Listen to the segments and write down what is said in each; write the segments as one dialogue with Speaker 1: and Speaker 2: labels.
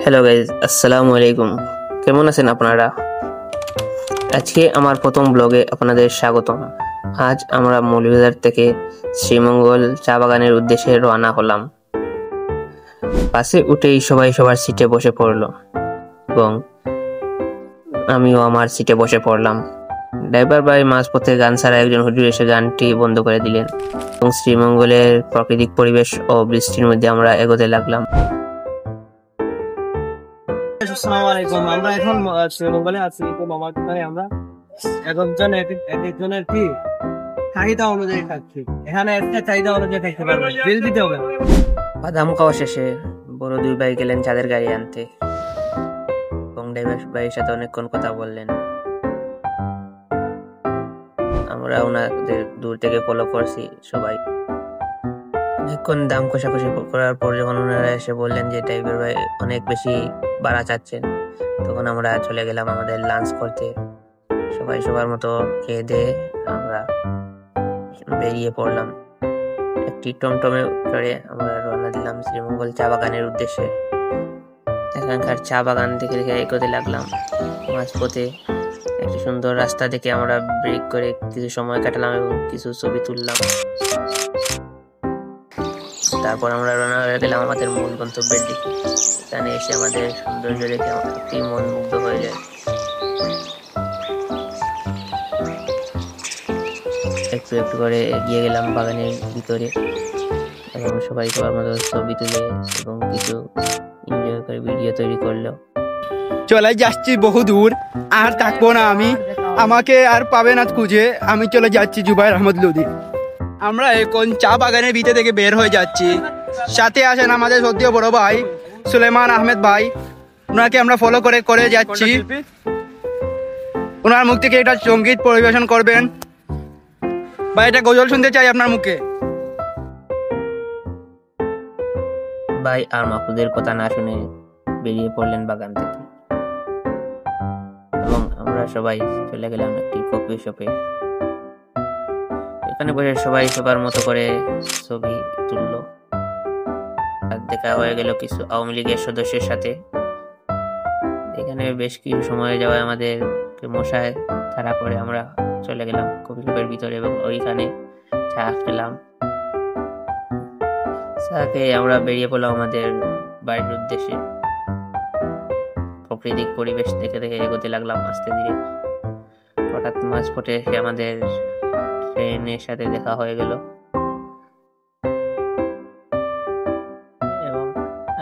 Speaker 1: Hello guys, আসসালামু আলাইকুম। কেমন আছেন আপনারা? আজকে আমার প্রথম ব্লগে আপনাদের স্বাগতম। আজ আমরা মৌলভীবাজার থেকে শ্রীমঙ্গল চা বাগানের উদ্দেশ্যে রওনা হলাম। বাসে উঠেই সবাই সবার সিটে বসে পড়লো এবং আমিও আমার সিটে বসে পড়লাম। ড্রাইভার ভাই মাঝপথে গান ছাড়া একজন হুজুর এসে গানটি বন্ধ করে দিলেন এবং শ্রীমঙ্গলের প্রাকৃতিক পরিবেশ ও বৃষ্টির মধ্যে আমরা এগোতে লাগলাম।
Speaker 2: আসসালামু আলাইকুম। আমরা এখন শ্রীমঙ্গলে আছি। আমরা একজনের কি চাহিদা অনুযায়ী থাকছি। এখানে একটা চাহিদা অনুযায়ী থাকতে পারবে, বিল দিতে হবে।
Speaker 1: বাদাম খাওয়া শেষে বড় দুই ভাই গেলেন চাঁদের গাড়ি আনতে এবং ড্রাইভার ভাইয়ের সাথে অনেকক্ষণ কথা বললেন। আমরা ওনাদের দূর থেকে ফলো করছি সবাই। অনেকক্ষণ দাম কষাকষি করার পর যখন ওনারা এসে বললেন যে ড্রাইভার ভাই অনেক বেশি ভাড়া চাচ্ছেন, তখন আমরা চলে গেলাম আমাদের লাঞ্চ করতে। সবাই সবার মতো খেয়ে দিয়ে আমরা বেরিয়ে পড়লাম। একটি টমটমে চড়ে আমরা রওনা দিলাম শ্রীমঙ্গল চা বাগানের উদ্দেশ্যে। এখানকার চা বাগান দেখে দেখে এগোতে লাগলাম। মাঝপথে একটি সুন্দর রাস্তা দেখে আমরা ব্রেক করে কিছু সময় কাটালাম এবং কিছু ছবি তুললাম। তারপর আমরা রওনা হয়ে গেলাম আমাদের মূল গন্তব্যের দিকে। এখানে এসে আমাদের সৌন্দর্য দেখে সত্যি মন মুগ্ধ হয়ে যায়। একটু একটু করে এগিয়ে গেলাম বাগানের ভিতরে এবং সবাই সবার মতো ছবি তুলে এবং কিছু এনজয় করে ভিডিও তৈরি করলো।
Speaker 3: চলে যাচ্ছি বহু দূর, আর থাকবো না আমি, আমাকে আর পাবে না খুঁজে। আমি চলে যাচ্ছি জুবাইর আহমদ লোদি। আমরা এখন চা বাগানের ভিতর থেকে বের হয়ে যাচ্ছি। সাথে আসেন আমাদের সদ্য বড় ভাই সুলেমান আহমেদ ভাই, ওনাকে আমরা ফলো করে যাচ্ছি। ওনার মুখ থেকে একটা সঙ্গীত পরিবেশন করবেন। ভাই, এটা গজল শুনতে চাই আপনার মুখে।
Speaker 1: ভাই আর মাহফুজের কথা না শুনে বেরিয়ে পড়লেন বাগান থেকে এবং আমরা সবাই চলে গেলাম একটি কফি শপে। এখানে বসে সবাই সবার মতো করে ছবি তুললো। আর দেখা হয়ে গেল কিছু আওয়ামী লীগের সদস্যের সাথে। এখানে বেশ কিছু সময় যাওয়ায় আমাদের মশায় তাড়া করে আমরা চলে গেলাম কফি শপের ভিতরে এবং ওইখানে চা খেলাম। চা খেয়ে আমরা বেরিয়ে পড়লাম আমাদের বাড়ির উদ্দেশ্যে। প্রাকৃতিক পরিবেশ দেখে দেখে এগোতে লাগলাম আস্তে ধীরে। হঠাৎ মাঝপথে এসে আমাদের ট্রেনের সাথে দেখা হয়ে গেল এবং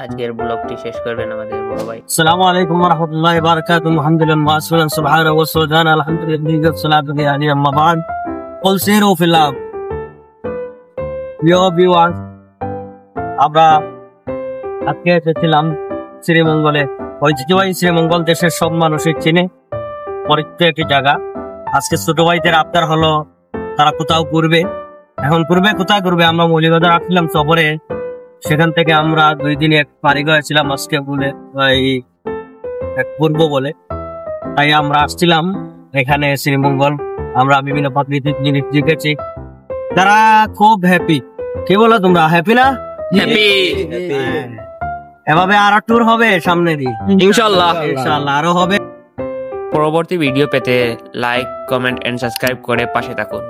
Speaker 1: আজকের ব্লগটি শেষ করবেন আমাদের বড় ভাই।
Speaker 2: আসসালামু আলাইকুম ওয়া রাহমাতুল্লাহি ওয়া বারাকাতুহু। আলহামদুলিল্লাহ ওয়া সুবহানাহু ওয়া সুবহানাহু আলহামদুলিল্লাহ ওয়া সালাতু আলাইহি আম্মা বা'দ। কুল সিরু ফিল্লাহ। ভিউয়ার্স, আমরা আজকে এসেছিলাম শ্রীমঙ্গলে। ঐতিহ্যবাহী শ্রীমঙ্গল দেশের সব মানুষই চিনে, পরিচিত একটি জায়গা। আজকে ছোট ভাইদের আবদার হলো তারা কোথাও ঘুরবে। এখন কোথায় ঘুরবে? আমরা মৌলভীবাজার আসছিলাম সফরে, সেখান থেকে আমরা 2 দিন এক পাড়ি গেছিলাম আজকে বলে ঘুরবো বলে। তাই আমরা আসছিলাম এখানে শ্রীমঙ্গল। আমরা বিভিন্ন প্রাকৃতিক জিনিস দেখেছি। তারা খুব হ্যাপি। কি বলো তোমরা, হ্যাপি না?
Speaker 1: হ্যাপি।
Speaker 2: এভাবে আরো ট্যুর হবে সামনেরই,
Speaker 1: ইনশাআল্লাহ
Speaker 2: আরো হবে।
Speaker 1: পরবর্তী ভিডিও পেতে লাইক, কমেন্ট এন্ড সাবস্ক্রাইব করে পাশে থাকুন।